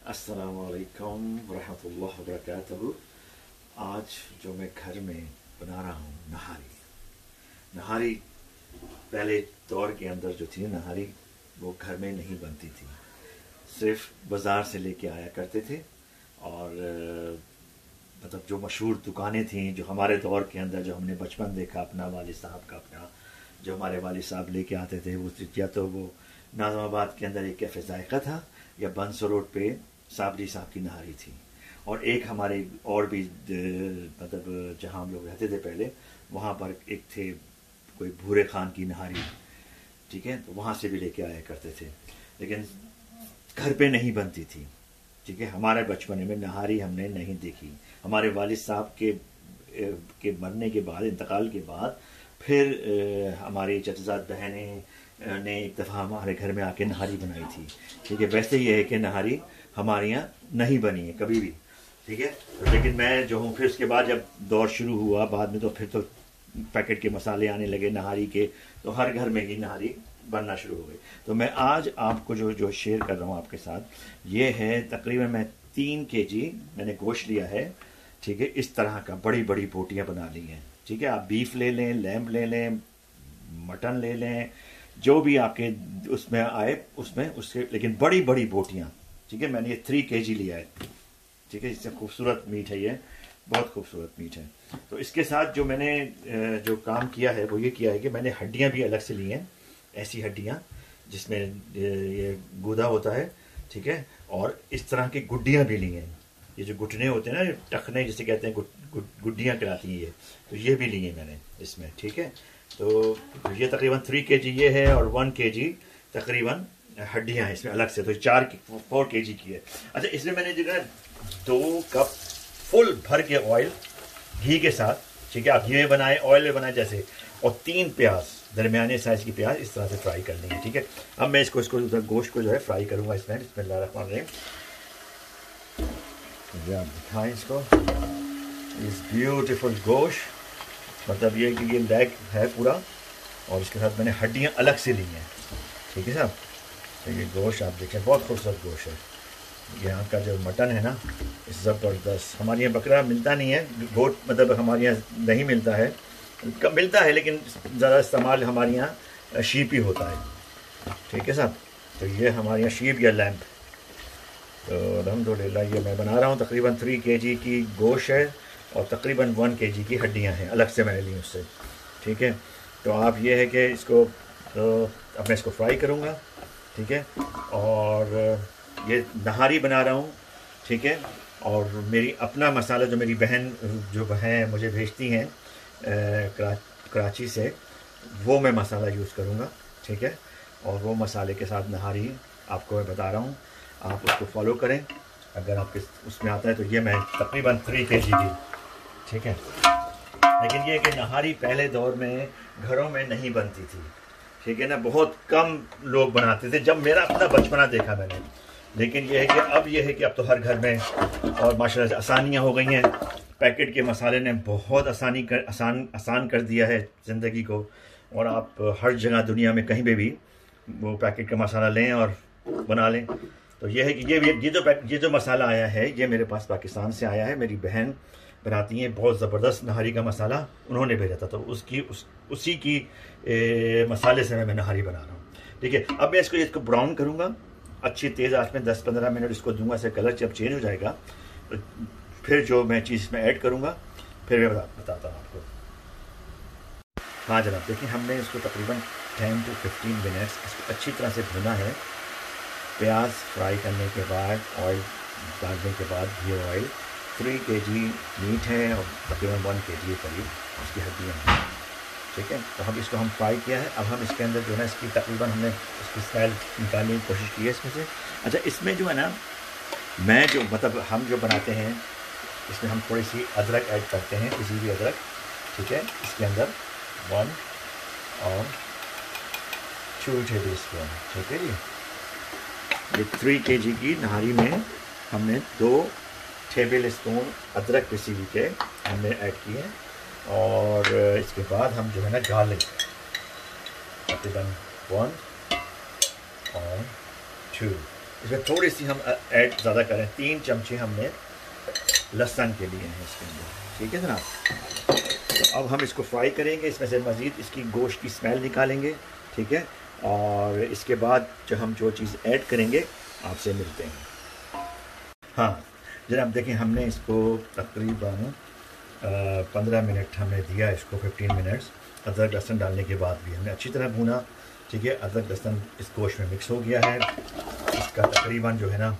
अस्सलामुअलैकुम वरहमतुल्लाहि वबरकातुहू। आज जो मैं घर में बना रहा हूँ नहारी पहले दौर के अंदर जो थी नहारी वो घर में नहीं बनती थी, सिर्फ बाज़ार से लेके आया करते थे। और मतलब जो मशहूर दुकानें थीं जो हमारे दौर के अंदर जो हमने बचपन देखा अपना वालिद साहब का, अपना जो हमारे वालिद साहब लेके आते थे वो या तो वो नाज़माबाद के अंदर एक कैफ़े ज़ायक़ा था या बंस रोड पे साबरी साहब की नहारी थी। और एक हमारे और भी मतलब जहाँ हम लोग रहते थे पहले वहाँ पर एक थे कोई भूरे खान की नहारी, ठीक है, तो वहाँ से भी लेके आया करते थे, लेकिन घर पे नहीं बनती थी। ठीक है, हमारे बचपन में नहारी हमने नहीं देखी। हमारे वालिद साहब के मरने के बाद, इंतकाल के बाद फिर हमारी चचज़ाद बहनें ने एक दफ़ा हमारे घर में आके नहारी बनाई थी। ठीक है, वैसे ही है कि नहारी हमारे यहाँ नहीं बनी है कभी भी। ठीक है, लेकिन मैं जो हूँ फिर उसके बाद जब दौर शुरू हुआ बाद में तो फिर तो पैकेट के मसाले आने लगे नहारी के, तो हर घर में ही नहारी बनना शुरू हो गई। तो मैं आज आपको जो शेयर कर रहा हूँ आपके साथ ये है तकरीबन मैं 3 kg मैंने गोश्त लिया है। ठीक है, इस तरह का बड़ी बड़ी बोटियाँ बना ली हैं। ठीक है, आप बीफ ले लें, लैम्ब ले लें, मटन ले लें, जो भी आपके उसमें आए उसमें उससे, लेकिन बड़ी बड़ी बोटियाँ। ठीक है, मैंने ये 3 kg लिया है। ठीक है, इससे खूबसूरत मीट है, ये बहुत खूबसूरत मीट है। तो इसके साथ जो मैंने जो काम किया है वो ये किया है कि मैंने हड्डियाँ भी अलग से ली हैं, ऐसी हड्डियाँ जिसमें ये गूदा होता है। ठीक है, और इस तरह की गुड्डियाँ भी ली हैं, ये जो घुटने होते हैं ना, टखने जिसे कहते हैं, गुड्डियाँ कहलाती हैं ये, तो ये भी ली हैं मैंने इसमें। ठीक है, तो ये तकरीबन 3 kg ये है और 1 kg तकरीबन हड्डियाँ हैं इसमें अलग से, तो 4 kg की है। अच्छा, इसमें मैंने जो है 2 कप फुल भर के ऑयल घी के साथ, ठीक है, आप घी में बनाए ऑयल में बनाए जैसे, और 3 प्याज दरमियाने साइज की प्याज इस तरह से फ्राई करनी है। ठीक है, अब मैं इसको उधर गोश्त को जो है फ्राई करूँगा इसमें। बिस्मिल्लाहिर्रहमानिर्रहीम, आप दिखाएँ इसको, इस ब्यूटीफुल गोश्त, मतलब ये कि ये लेग है पूरा और इसके साथ मैंने हड्डियाँ अलग से ली हैं। ठीक है साहब, तो ये गोश्त आप देखें बहुत खूबसूरत गोश्त है। यहाँ का जो मटन है ना ज़बरदस्त, हमारे यहाँ बकरा मिलता नहीं है, गोट मतलब हमारे यहाँ नहीं मिलता है, कम मिलता है लेकिन ज़्यादा इस्तेमाल हमारे यहाँ शीप ही होता है। ठीक है साहब, तो ये हमारे यहाँ शीप या लैम्प, तो अल्हम्दुलिल्लाह ये मैं बना रहा हूँ। तकरीबन 3 kg की गोश्त है और तकरीबन 1 kg की हड्डियाँ हैं, अलग से मैंने ली उससे। ठीक है, तो आप ये है कि इसको तो अब मैं इसको फ्राई करूँगा। ठीक है, और ये नहारी बना रहा हूँ। ठीक है, और मेरी अपना मसाला जो मेरी बहन जो हैं मुझे भेजती हैं कराची से, वो मैं मसाला यूज़ करूँगा। ठीक है, और वो मसाले के साथ नहारी आपको मैं बता रहा हूँ, आप उसको फॉलो करें अगर आपके उसमें आता है। तो ये मैं तकरीबन 3 kg की। ठीक है, लेकिन ये कि नहारी पहले दौर में घरों में नहीं बनती थी। ठीक है ना, बहुत कम लोग बनाते थे जब मेरा अपना बचपना देखा मैंने, लेकिन ये है कि अब तो हर घर में, और माशाल्लाह से आसानियाँ हो गई हैं। पैकेट के मसाले ने बहुत आसान कर दिया है ज़िंदगी को, और आप हर जगह दुनिया में कहीं पे भी वो पैकेट का मसाला लें और बना लें। तो ये है कि ये जो मसाला आया है ये मेरे पास पाकिस्तान से आया है, मेरी बहन बनाती हैं बहुत ज़बरदस्त नहारी का मसाला, उन्होंने भेजा था, तो उसी की मसाले से मैं नहारी बना रहा हूँ। ठीक है, अब मैं इसको ब्राउन करूँगा अच्छी तेज़ आंच में, 10-15 मिनट इसको दूंगा, से कलर जब चेंज हो जाएगा तो फिर जो मैं चीज़ में ऐड करूँगा फिर मैं बताता हूँ आपको। हाँ जनाब, देखिए हमने इसको तकरीबन 10 to 15 मिनट्स इसको अच्छी तरह से भुना है। प्याज फ्राई करने के बाद, ऑयल डालने के बाद, घी ऑयल, 3 kg मीट है और तकरीबन 1 kg करीब उसकी हड्डियाँ हैं। ठीक है, तो हम इसको फ्राई किया है। अब हम इसके अंदर जो है इसकी तकरीबन हमने इसकी स्मेल निकालने की कोशिश की है इसमें से। अच्छा, इसमें जो है ना मैं जो मतलब हम जो बनाते हैं इसमें हम थोड़ी सी अदरक ऐड करते हैं, किसी भी अदरक। ठीक है, इसके अंदर 1 और 2 टेबल स्पून। ठीक है जी, ये 3 kg की नहारी में हमने 2 टेबल स्पून अदरक पिसी हुई के हमने ऐड किए हैं। और इसके बाद हम जो है ना गार्लिक तकरीबन 1 और 2 इसमें थोड़ी सी हम ऐड ज़्यादा करें, 3 चमचे हमने लहसुन के लिए हैं इसके अंदर, ठीक है जनाब। तो अब हम इसको फ्राई करेंगे, इसमें से मज़ीद इसकी गोश्त की स्मेल निकालेंगे, ठीक है। और इसके बाद जो चीज़ ऐड करेंगे आपसे मिलते हैं। हाँ जनाब देखें, हमने इसको तकरीबन 15 मिनट हमने दिया इसको, 15 मिनट्स अदरक लहसुन डालने के बाद भी हमने अच्छी तरह भूना, ठीक है। अदरक लहसुन इस गोश्त में मिक्स हो गया है, इसका तकरीबन जो है ना,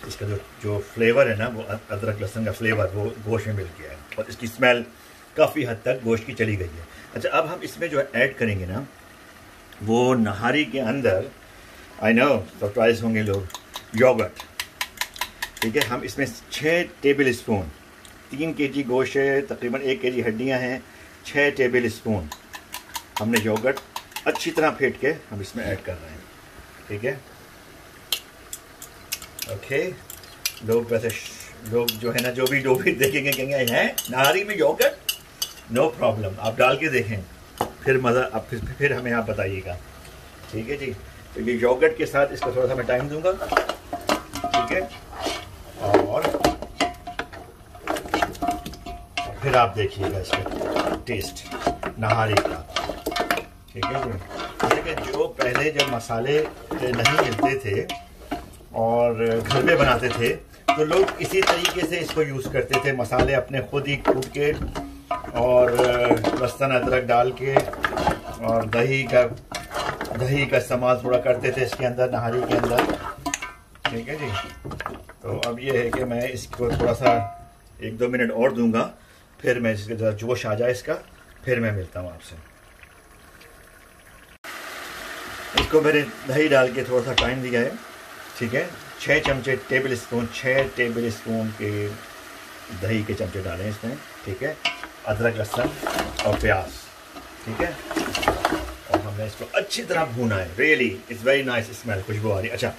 इसका जो फ्लेवर है ना, वो अदरक लहसुन का फ्लेवर वो गोश्त में मिल गया है और इसकी स्मेल काफ़ी हद तक गोश्त की चली गई है। अच्छा, अब हम इसमें जो ऐड करेंगे ना, वो नहारी के अंदर, आई नो सरप्राइज होंगे लोग, योगर्ट, ठीक है। हम इसमें 6 टेबल स्पून, 3 kg गोश्त है, तकरीबन 1 kg हड्डियाँ हैं, 6 टेबल स्पून हमने योगर्ट अच्छी तरह फेंट के हम इसमें ऐड कर रहे हैं, ठीक है। ओके, लोग जो है ना, जो भी देखेंगे कहेंगे हैं नहारी में योगर्ट, नो प्रॉब्लम, आप डाल के देखें, फिर मज़ा, आप फिर हमें आप बताइएगा, ठीक है जी। तो ये योगर्ट के साथ इसका थोड़ा सा मैं टाइम दूंगा, ठीक है। और फिर आप देखिएगा इसका टेस्ट नहारी का, ठीक है जी। देखिए, जो पहले जब मसाले नहीं मिलते थे और घर में बनाते थे, तो लोग इसी तरीके से इसको यूज़ करते थे, मसाले अपने खुद ही कूट के और लहसुन अदरक डाल के और दही का इस्तेमाल थोड़ा करते थे इसके अंदर, नहारी के अंदर, ठीक है जी। तो अब ये है कि मैं इसको थोड़ा सा 1-2 मिनट और दूंगा, फिर मैं इसका ज़रा जोश आ जाए इसका, फिर मैं मिलता हूँ आपसे। इसको मैंने दही डाल के थोड़ा सा टाइम दिया है, ठीक है। 6 टेबल स्पून के दही के चमचे डालें इसमें, ठीक है। अदरक लहसुन और प्याज, ठीक है। और हमने इसको अच्छी तरह भूना है, really it's very nice smell, खुशबू आ रही है। अच्छा,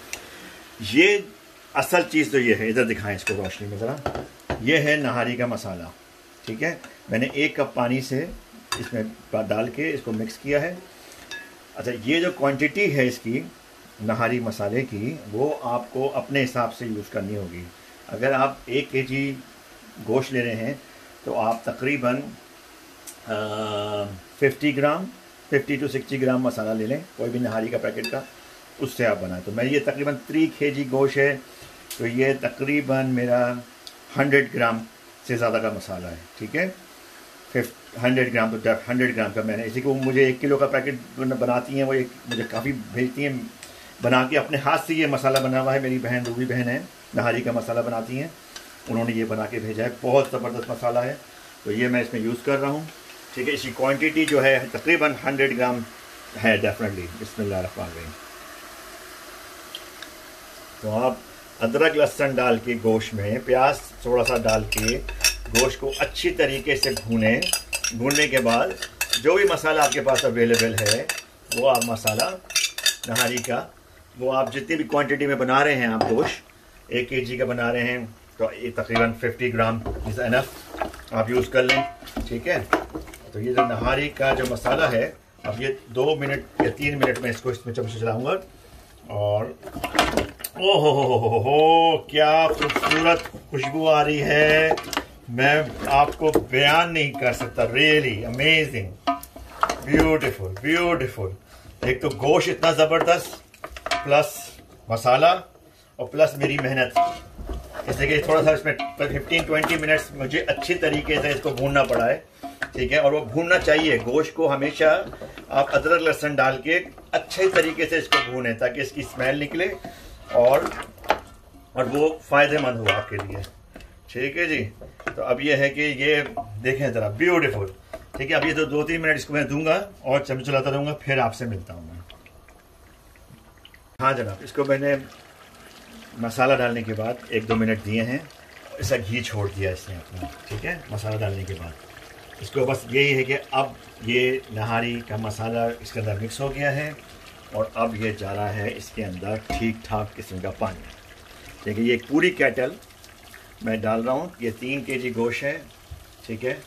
ये असल चीज़ तो ये है, इधर दिखाएं इसको रोशनी में ज़रा, ये है नहारी का मसाला, ठीक है। मैंने 1 कप पानी से इसमें डाल के इसको मिक्स किया है। अच्छा, ये जो क्वांटिटी है इसकी नहारी मसाले की, वो आपको अपने हिसाब से यूज़ करनी होगी। अगर आप 1 kg गोश्त ले रहे हैं तो आप तकरीबन 50 to 60 ग्राम मसाला ले लें, कोई भी नहारी का पैकेट का, उससे आप बनाएं। तो मैं ये तकरीबन 3 kg गोश्त है, तो ये तकरीबन मेरा 100 ग्राम से ज़्यादा का मसाला है, ठीक है। 100 ग्राम, तो 100 ग्राम का मैंने, इसी को मुझे 1 किलो का पैकेट बनाती हैं वो, एक मुझे काफ़ी भेजती हैं बना के, अपने हाथ से ये मसाला बना हुआ है, मेरी बहन रूबी बहन है, नहारी का मसाला बनाती हैं, उन्होंने ये बना के भेजा है, बहुत ज़बरदस्त मसाला है। तो ये मैं इसमें यूज़ कर रहा हूँ, ठीक है। इसकी क्वांटिटी जो है तकरीबन 100 ग्राम है डेफिनेटली। बिस्मिल्लाहिर्रहमानिर्रहीम। तो आप अदरक लहसुन डाल के गोश्त में प्याज थोड़ा सा डाल के गोश्त को अच्छी तरीके से भूनने के बाद जो भी मसाला आपके पास अवेलेबल है, वो आप मसाला नहारी का, वो आप जितनी भी क्वांटिटी में बना रहे हैं, आप गोश्त 1 kg का बना रहे हैं, तो ये तकरीबन 50 ग्राम इज़ एनफ आप यूज़ कर लें, ठीक है। तो ये जो नहारी का जो मसाला है, अब ये 2 मिनट या 3 मिनट में इसको इसमें चमचे चलाऊँगा, और ओह हो, क्या खूबसूरत खुशबू आ रही है, मैं आपको बयान नहीं कर सकता, रियली अमेजिंग, ब्यूटीफुल ब्यूटीफुल। एक तो गोश्त इतना ज़बरदस्त, प्लस मसाला और प्लस मेरी मेहनत, इसलिए कि थोड़ा सा इसमें 15-20 मिनट्स मुझे अच्छी तरीके से इसको भूनना पड़ा है, ठीक है। और वो भूनना चाहिए, गोश्त को हमेशा आप अदरक लहसुन डाल के अच्छे तरीके से इसको भूनें, ताकि इसकी स्मेल निकले और वो फ़ायदेमंद हो आपके लिए, ठीक है जी। तो अब ये है कि ये देखें ज़रा, ब्यूटीफुल, ठीक है। अब ये तो 2-3 मिनट इसको मैं दूंगा और चमच चलाता रहूँगा, फिर आपसे मिलता हूँ मैं। हाँ जनाब, इसको मैंने मसाला डालने के बाद 1-2 मिनट दिए हैं, इसका घी छोड़ दिया इसने अपना, ठीक है। मसाला डालने के बाद इसको बस यही है कि अब ये नहारी का मसाला इसके अंदर मिक्स हो गया है, और अब ये जा रहा है इसके अंदर ठीक ठाक किस्म का पानी। देखिए, ये एक पूरी केटल मैं डाल रहा हूँ, ये 3 kg गोश्त है, ठीक है।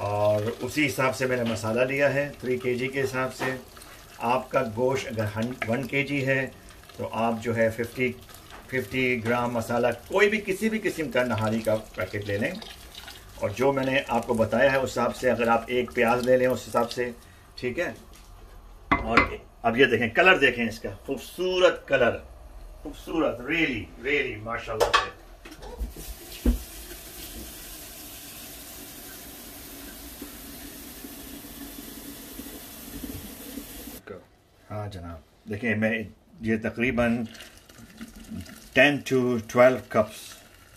और उसी हिसाब से मैंने मसाला लिया है, 3 kg के हिसाब से। आपका गोश्त अगर 1 kg है, तो आप जो है 50 50 ग्राम मसाला, कोई भी किसी भी किस्म का नहारी का पैकेट ले लें, और जो मैंने आपको बताया है उस हिसाब से, अगर आप एक प्याज ले लें उस हिसाब से, ठीक है। और अब ये देखें, कलर देखें इसका, खूबसूरत कलर, खूबसूरत, रियली रियली माशाल्लाह से। हाँ जनाब, देखिए मैं ये तकरीबन 10 to 12 कप्स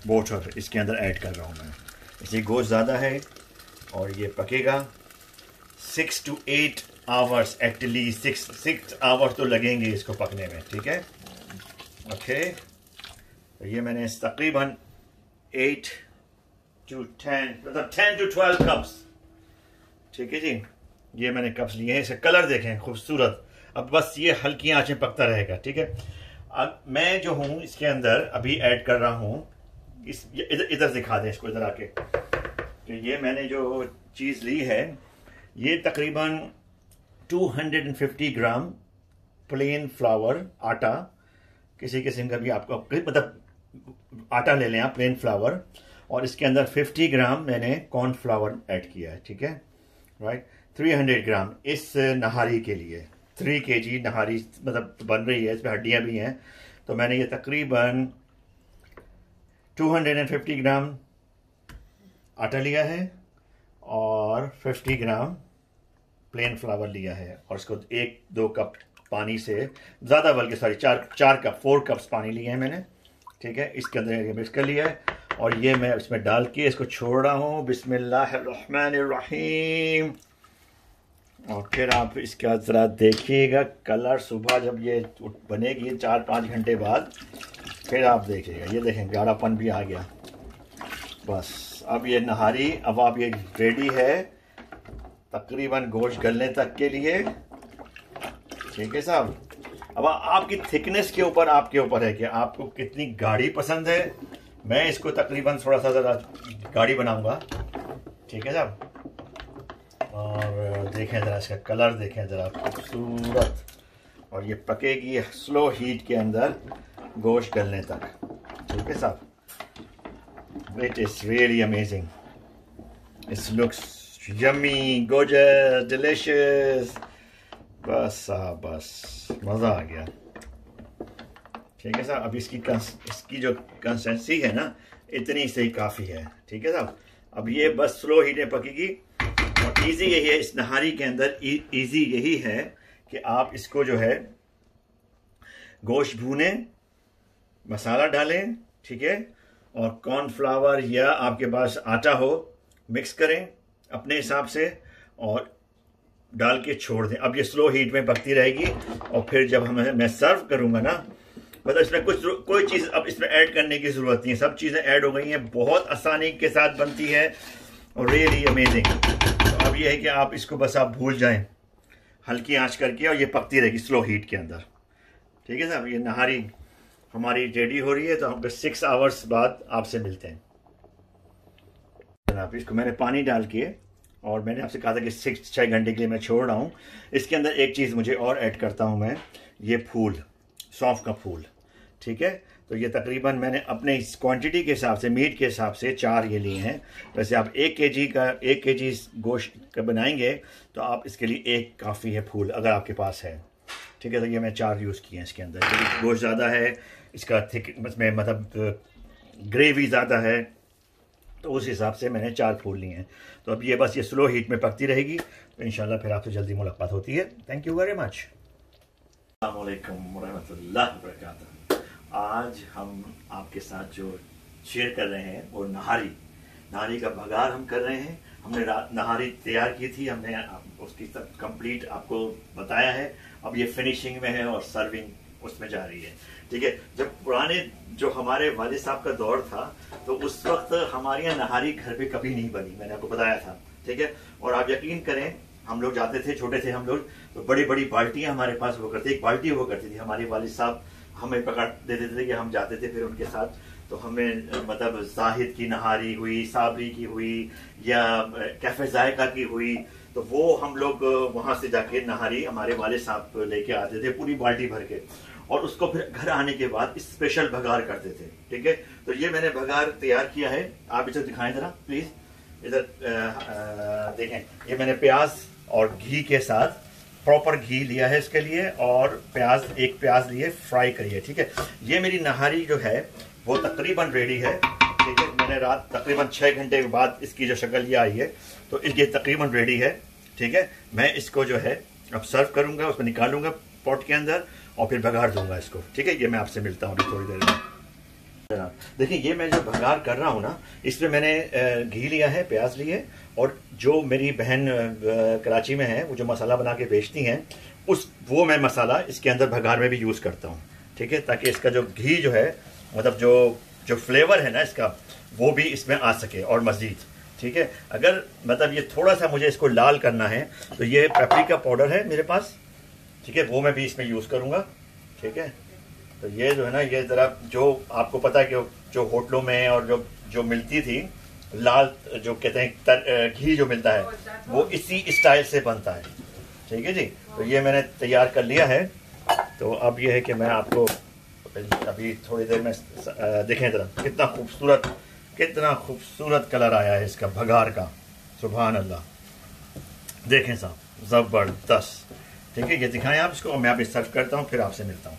वाटर इसके अंदर ऐड कर रहा हूँ मैं। इसलिए गोश्त ज़्यादा है और ये पकेगा 6 to 8 आवर्स, एटलीस्ट 6 आवर्स तो लगेंगे इसको पकने में, ठीक है। ओके, तो ये मैंने तकरीबन 8 to 10 मतलब 10 to 12 कप्स, ठीक है जी, ये मैंने कप्स लिए हैं। इसका कलर देखें, खूबसूरत। अब बस ये हल्की आंचें पकता रहेगा, ठीक है। अब मैं जो हूँ इसके अंदर अभी ऐड कर रहा हूँ, इस इधर दिखा दें इसको, इधर आके। तो ये मैंने जो चीज़ ली है, ये तकरीबन 250 ग्राम प्लेन फ्लावर आटा, किसी किस्म का भी आपको मतलब आटा ले लें आप, प्लेन फ्लावर, और इसके अंदर 50 ग्राम मैंने कॉर्नफ्लावर ऐड किया है, ठीक है, राइट। 300 ग्राम इस नहारी के लिए, 3 kg नहारी मतलब बन रही है, इसमें हड्डियाँ भी हैं। तो मैंने ये तकरीबन 250 ग्राम आटा लिया है और 50 ग्राम प्लेन फ्लावर लिया है, और इसको 1-2 कप पानी से ज़्यादा, बल्कि सॉरी 4 कप 4 कप्स पानी लिए हैं मैंने, ठीक है। इसके अंदर ये मिक्स कर लिया है और ये मैं इसमें डाल के इसको छोड़ रहा हूँ। बिस्मिल्लाहिर्रहमानिर्रहीम। और फिर आप इसका ज़रा देखिएगा कलर, सुबह जब ये बनेगी 4-5 घंटे बाद, फिर आप देखिएगा, ये देखें गाढ़ापन भी आ गया। बस अब ये नहारी, अब आप ये रेडी है तकरीबन गोश्त गलने तक के लिए, ठीक है साहब। अब आपकी थिकनेस के ऊपर, आपके ऊपर है कि आपको कितनी गाढ़ी पसंद है। मैं इसको तकरीबन थोड़ा सा ज़्यादा गाढ़ी बनाऊंगा, ठीक है साहब। और देखें ज़रा इसका कलर देखें ज़रा, खूबसूरत। और ये पकेगी स्लो हीट के अंदर गोश्त गलने तक, ठीक है साहब। It is really amazing, it looks yummy, gorgeous, delicious. बस साहब, बस मज़ा आ गया, ठीक है साहब। अब इसकी जो कंसिस्टेंसी है ना, इतनी सही काफ़ी है, ठीक है साहब। अब ये बस स्लो हीट में पकेगी। और इजी यही है इस नहारी के अंदर, इजी यही है कि आप इसको जो है गोश्त भूने, मसाला डालें, ठीक है, और कॉर्नफ्लावर या आपके पास आटा हो मिक्स करें अपने हिसाब से और डाल के छोड़ दें। अब ये स्लो हीट में पकती रहेगी और फिर जब मैं सर्व करूंगा ना, मतलब इसमें कोई चीज़ अब इसमें ऐड करने की ज़रूरत नहीं है, सब चीज़ें ऐड हो गई हैं, बहुत आसानी के साथ बनती है और रियली अमेजिंग। तो अब ये है कि आप इसको बस आप भूल जाएं हल्की आंच करके, और ये पकती रहेगी स्लो हीट के अंदर, ठीक है साहब। ये नहारी हमारी रेडी हो रही है, तो हम 6 आवर्स बाद आपसे मिलते हैं जनाब। इसको मैंने पानी डाल के, और मैंने आपसे कहा था कि 6 घंटे के लिए मैं छोड़ रहा हूँ। इसके अंदर एक चीज़ मुझे और ऐड करता हूँ मैं, ये फूल, सौंफ का फूल, ठीक है। तो ये तकरीबन मैंने अपने इस क्वांटिटी के हिसाब से, मीट के हिसाब से 4 ये लिए हैं। वैसे आप 1 kg गोश्त का बनाएंगे तो आप इसके लिए 1 काफ़ी है फूल, अगर आपके पास है, ठीक है। तो ये मैं 4 यूज़ किए हैं इसके अंदर, क्योंकि गोश्त ज़्यादा है, इसका थिक में मतलब ग्रेवी ज़्यादा है, तो उस हिसाब से मैंने 4 फूल लिए हैं। तो अब ये बस ये स्लो हीट में पकती रहेगी, तो इंशाल्लाह फिर आपसे जल्दी मुलाकात होती है। Thank you very much. अस्सलाम वालेकुम रहमतुल्लाह वबरकातुहू। आज हम आपके साथ जो शेयर कर रहे हैं वो नहारी का बघार हम कर रहे हैं। हमने नहारी तैयार की थी, हमने उसकी सब कंप्लीट आपको बताया है। अब ये फिनिशिंग में है और सर्विंग उसमें जा रही है, ठीक है। जब पुराने जो हमारे वालिद साहब का दौर था, तो उस वक्त हमारे यहाँ नहारी घर पे कभी नहीं बनी, मैंने आपको बताया था, ठीक है। और आप यकीन करें, हम लोग जाते थे, छोटे थे हम लोग, तो बड़ी बड़ी बाल्टियां हमारे पास हुआ करती, एक बाल्टी हुआ करती थी। हमारे वालिद साहब हमें पकड़ देते थे कि हम जाते थे फिर उनके साथ, तो हमें मतलब जाहिद की नहारी हुई, साबरी की हुई, या कैफे जायका की हुई, तो वो हम लोग वहां से जाके नहारी हमारे वालिद साहब लेके आते थे पूरी बाल्टी भर के। और उसको फिर घर आने के बाद स्पेशल भगार करते थे। ठीक है, तो ये मैंने भगार तैयार किया है। आप इसे दिखाएं जरा प्लीज, इधर देखें। ये मैंने प्याज और घी के साथ प्रॉपर घी लिया है इसके लिए, और एक प्याज लिए, फ्राई करिए। ठीक है, ये मेरी नहारी जो है वो तकरीबन रेडी है। ठीक है, मैंने रात तकरीबन 6 घंटे के बाद इसकी जो शक्ल ये आई है, तो ये तकरीबन रेडी है। ठीक है, मैं इसको जो है अब सर्व करूंगा, उसमें निकालूंगा पॉट के अंदर और फिर भगार दूंगा इसको। ठीक है, ये मैं आपसे मिलता हूँ थोड़ी देर में। देखिए, ये मैं जो भगार कर रहा हूँ ना, इसमें मैंने घी लिया है, प्याज लिए, और जो मेरी बहन कराची में है, वो जो मसाला बना के बेचती हैं, वो मैं मसाला इसके अंदर भगार में भी यूज़ करता हूँ। ठीक है, ताकि इसका जो घी जो है, मतलब जो फ्लेवर है ना इसका, वो भी इसमें आ सके और मज़ीद। ठीक है, अगर मतलब ये थोड़ा सा मुझे इसको लाल करना है, तो ये पेपरिका पाउडर है मेरे पास। ठीक है, वो मैं भी इसमें यूज़ करूँगा। ठीक है, तो ये जो है ना, ये ज़रा जो आपको पता है कि जो होटलों में और जो मिलती थी लाल, जो कहते हैं घी जो मिलता है, वो इसी स्टाइल से बनता है। ठीक है जी, तो ये मैंने तैयार कर लिया है। तो अब ये है कि मैं आपको अभी थोड़ी देर में देखें ज़रा कितना खूबसूरत कलर आया है इसका भगार का। सुभान अल्लाह, देखें साहब, ज़बरदस्त। ठीक है, ये दिखाएं आप इसको, और मैं अभी सर्व करता हूँ, फिर आपसे मिलता हूँ।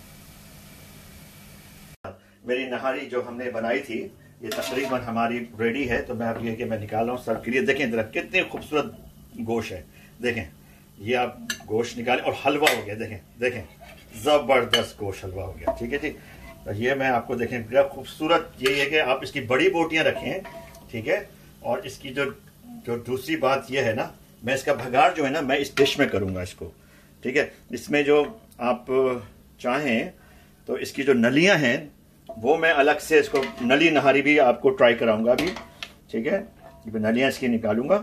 मेरी नहारी जो हमने बनाई थी, ये तकरीबन हमारी रेडी है। तो मैं अब ये कि मैं निकाल रहा हूँ सर्व के लिए। देखें जरा कितने खूबसूरत गोश्त है। देखें, ये आप गोश्त निकालें, और हलवा हो गया। देखें ज़बरदस्त गोश्त हलवा हो गया। ठीक है जी, तो ये मैं आपको देखें बड़ा खूबसूरत। ये है कि आप इसकी बड़ी बोटियाँ रखें। ठीक है, और इसकी जो दूसरी बात ये है ना, मैं इसका भगार जो है ना, मैं इस डिश में करूँगा इसको। ठीक है, इसमें जो आप चाहें तो इसकी जो नलियाँ हैं, वो मैं अलग से इसको नली नहारी भी आपको ट्राई कराऊंगा अभी। ठीक है, ये नलियाँ इसकी निकालूंगा,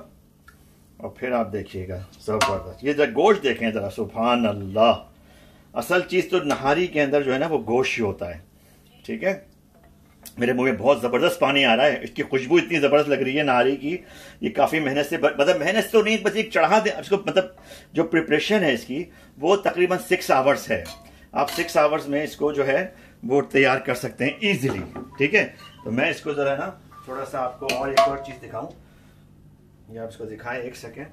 और फिर आप देखिएगा ज़बरदस्त। ये जरा गोश्त देखें ज़रा, सुभान अल्लाह। असल चीज़ तो नहारी के अंदर जो है ना, वो गोश्त ही होता है। ठीक है, मेरे मुंह में बहुत ज़बरदस्त पानी आ रहा है। इसकी खुशबू इतनी ज़बरदस्त लग रही है नहारी की। ये काफ़ी मेहनत से, मतलब मेहनत तो नहीं, बस एक चढ़ा दे इसको। मतलब जो प्रिपरेशन है इसकी, वो तकरीबन 6 आवर्स है। आप 6 आवर्स में इसको जो है वो तैयार कर सकते हैं इजीली। ठीक है, तो मैं इसको ज़रा ना थोड़ा सा आपको और एक और चीज़ दिखाऊं। ये आप इसको दिखाएं, एक सेकेंड।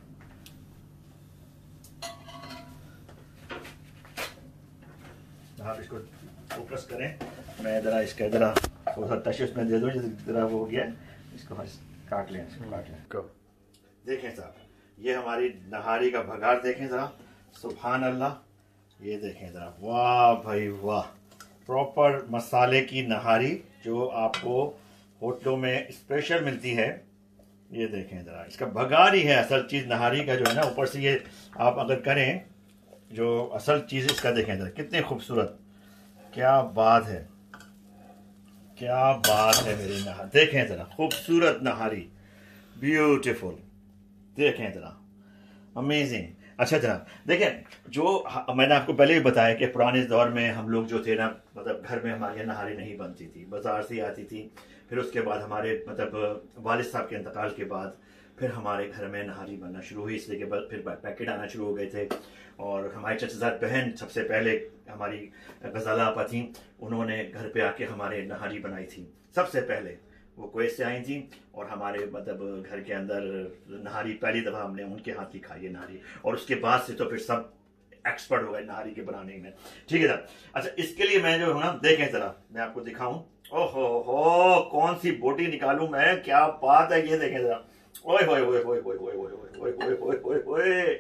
आप इसको फोकस करें, मैं ज़रा इसका ज़रा थोड़ा सा टच उसमें दे दूँ, ज़रा वो हो गया, इसको काट लें, देखें साहब, ये हमारी नहारी का भगार देखें ज़रा, सुभान अल्लाह। ये देखें ज़रा, वाह भाई वाह, प्रॉपर मसाले की नहारी जो आपको होटलों में स्पेशल मिलती है। ये देखें ज़रा, इसका भगार ही है असल चीज़ नहारी का जो है ना। ऊपर से ये आप अगर करें, जो असल चीज़ इसका देखें ज़रा, कितने खूबसूरत, क्या बात है, क्या बात है मेरी नहारी। देखें ज़रा, खूबसूरत नहारी, ब्यूटीफुल, देखें ज़रा, अमेजिंग। अच्छा जनाब, देखें, जो मैंने आपको पहले भी बताया कि पुराने दौर में हम लोग जो थे ना, मतलब घर में हमारे यहाँ नहारी नहीं बनती थी, बाजार से आती थी। फिर उसके बाद हमारे मतलब वालिद साहब के इंतकाल के बाद फिर हमारे घर में नहारी बनना शुरू हुई। इसलिए के बाद फिर पैकेट आना शुरू हो गए थे। और हमारी चचाजाद बहन सबसे पहले, हमारी गजाला आपा थी, उन्होंने घर पे आके हमारे नहारी बनाई थी सबसे पहले। वो कुवैत से आई थी, और हमारे मतलब घर के अंदर नहारी पहली दफ़ा हमने उनके हाथ की खाई है नहारी। और उसके बाद से तो फिर सब एक्सपर्ट हो गए नहारी के बनाने में। ठीक है सर। अच्छा, इसके लिए मैं जो हूँ ना, देखें ज़रा, मैं आपको दिखाऊं। ओहो हो, कौन सी बोटी निकालूं मैं, क्या बात है। ये देखें ज़रा, ओए होए होए होए होए होए होए होए होए होए होए होए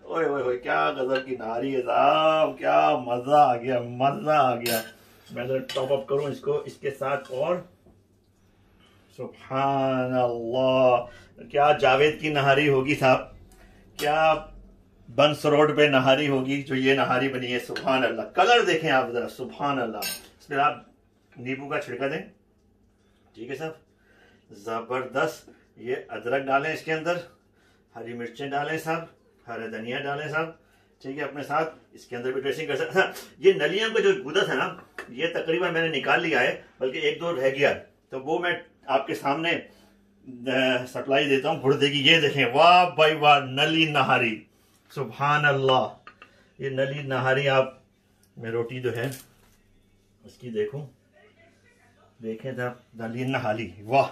ओए ओए ओए, क्या गजब की नहारी है साहब, क्या मजा आ गया, मजा आ गया। मैं जरा टॉप अप करूं इसको इसके साथ, और सुभान अल्लाह, क्या जावेद की नहारी होगी साहब, क्या बंस रोड पे नहारी होगी जो ये नहारी बनी है। सुभान अल्लाह, कलर देखें आप जरा, सुभान अल्लाह। इसमें आप नींबू का छिड़का दें। ठीक है साहब, जबरदस्त। ये अदरक डालें इसके अंदर, हरी मिर्चें डालें साहब, हरा धनिया डालें साहब। ठीक है, अपने साथ इसके अंदर भी ड्रेसिंग कर सकते हैं। ये नलियों का जो गुदा था ना, ये तकरीबन मैंने निकाल लिया है, बल्कि 1-2 रह गया, तो वो मैं आपके सामने सप्लाई देता हूँ गुर्दे की। ये देखें, वाह भाई वाह, नली नहारी, सुभान अल्लाह। ये नली नहारी आप में रोटी जो है इसकी देखो, देखें साहब नली नहारी, वाह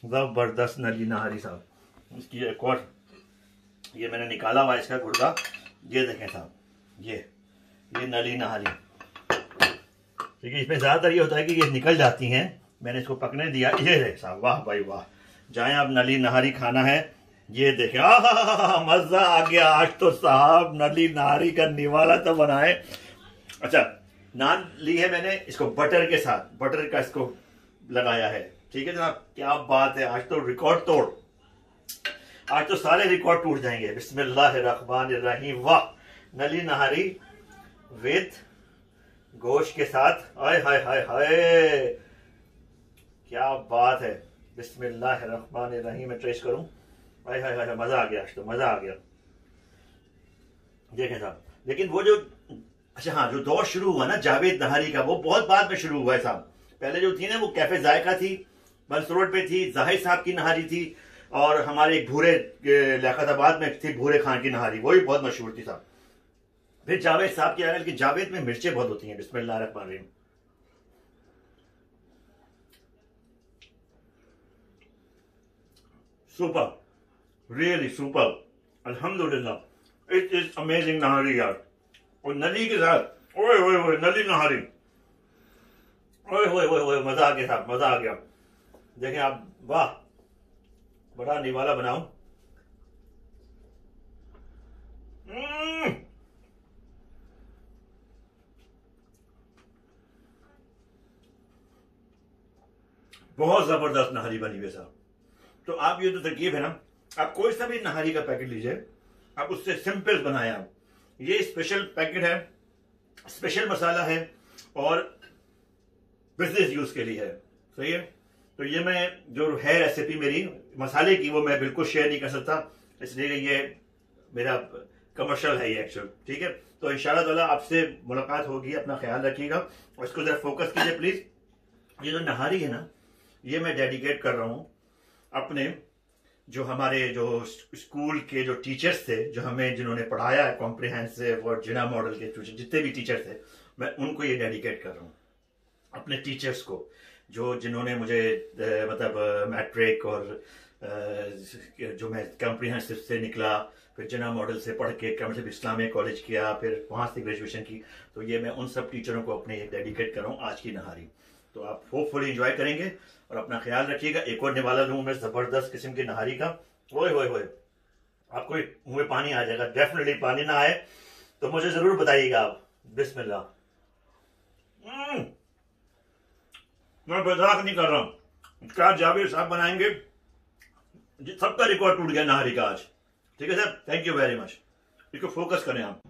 जबरदस्त नली नहारी साहब। इसकी एक और, ये मैंने निकाला हुआ इसका गुर्दा, ये देखें साहब, ये नली नहारी। ठीक है, इसमें ज़्यादातर ये होता है कि ये निकल जाती हैं, मैंने इसको पकने दिया, ये है साहब, वाह भाई वाह। जाएं आप नली नहारी खाना है, ये देखें, मज़ा आ गया आज तो साहब, नली नहारी का निवाला तो बनाए। अच्छा, नान ली है मैंने, इसको बटर के साथ, बटर का इसको लगाया है। ठीक है जनाब, क्या बात है, आज तो रिकॉर्ड तोड़, आज तो सारे रिकॉर्ड टूट जाएंगे। बिस्मिल्लाहिर्रहमानिर्रहीम, वाह नली नहारी विद गोश्त के साथ, हाय हाय हाय हाय, क्या बात है। बिस्मिल्लाहिर्रहमानिर्रहीम, मैं ट्रेस करूं, हाय हाय हाय, मजा आ गया, आज तो मजा आ गया। देखें साहब, लेकिन वो जो, अच्छा हाँ, जो दौर शुरू हुआ ना जावेद नहारी का, वो बहुत बाद में शुरू हुआ है साहब। पहले जो थी ना वो कैफे जायका थी, बंस रोड पे थी, जाहिद साहब की नहारी थी, और हमारे एक भूरे लियाकताबाद में थी भूरे खान की नहारी, वो भी बहुत मशहूर थी साहब। फिर जावेद साहब की आ गई, कि जावेद में मिर्चें बहुत होती हैं। बिस्मिल्लाहिर्रहमानिर्रहीम, सुपर, रियली सुपर, अल्हम्दुलिल्लाह, इट इज अमेजिंग नहारी यार। और नली के साथ, ओए ओए ओए, नली नहारी, ओए ओए ओए ओए, मजा आ गया साहब, मजा आ गया। देखें आप, वाह, बड़ा निवाला बनाऊं। बहुत जबरदस्त नहारी बनी हुई साहब। तो आप, ये तो तरकीब है ना, आप कोई सा भी नहारी का पैकेट लीजिए, आप उससे सिंपल बनाए आप। ये स्पेशल पैकेट है, स्पेशल मसाला है, और बिजनेस यूज के लिए है, सही है। तो ये मैं जो है रेसिपी मेरी मसाले की, वो मैं बिल्कुल शेयर नहीं कर सकता, इसलिए ये मेरा कमर्शियल है ये एक्चुअल। ठीक है, तो इंशाल्लाह ताला आपसे मुलाकात होगी, अपना ख्याल रखिएगा और इसको जरा फोकस कीजिए प्लीज। ये जो नहारी है ना, ये मैं डेडिकेट कर रहा हूं अपने, जो हमारे जो स्कूल के जो टीचर्स थे, जो हमें जिन्होंने पढ़ाया है कॉम्प्रिहेंसिव और जिना मॉडल के जितने भी टीचर थे, मैं उनको ये डेडिकेट कर रहा हूँ, अपने टीचर्स को, जो जिन्होंने मुझे मतलब मैट्रिक और जो मैं कॉम्प्रिहेंसिव से निकला, फिर जिना मॉडल से पढ़ के मतलब इस्लामिक कॉलेज किया, फिर वहाँ से ग्रेजुएशन की, तो ये मैं उन सब टीचरों को अपने डेडिकेट कर रहा हूँ आज की नहारी। तो आप होपफुली एंजॉय करेंगे और अपना ख्याल रखिएगा। एक और निवाला लूँ मैं जबरदस्त किस्म की नहारी का, ओए होए होए, आपको मुंह में पानी आ जाएगा। डेफिनेटली पानी ना आए तो मुझे जरूर बताइएगा आप। बिस्मिल्लाह, मैं मजाक नहीं कर रहा हूँ, क्या जावेद साहब बनाएंगे, सबका रिकॉर्ड टूट गया नहारी का आज। ठीक है sir, thank you very much. इसको फोकस करें आप।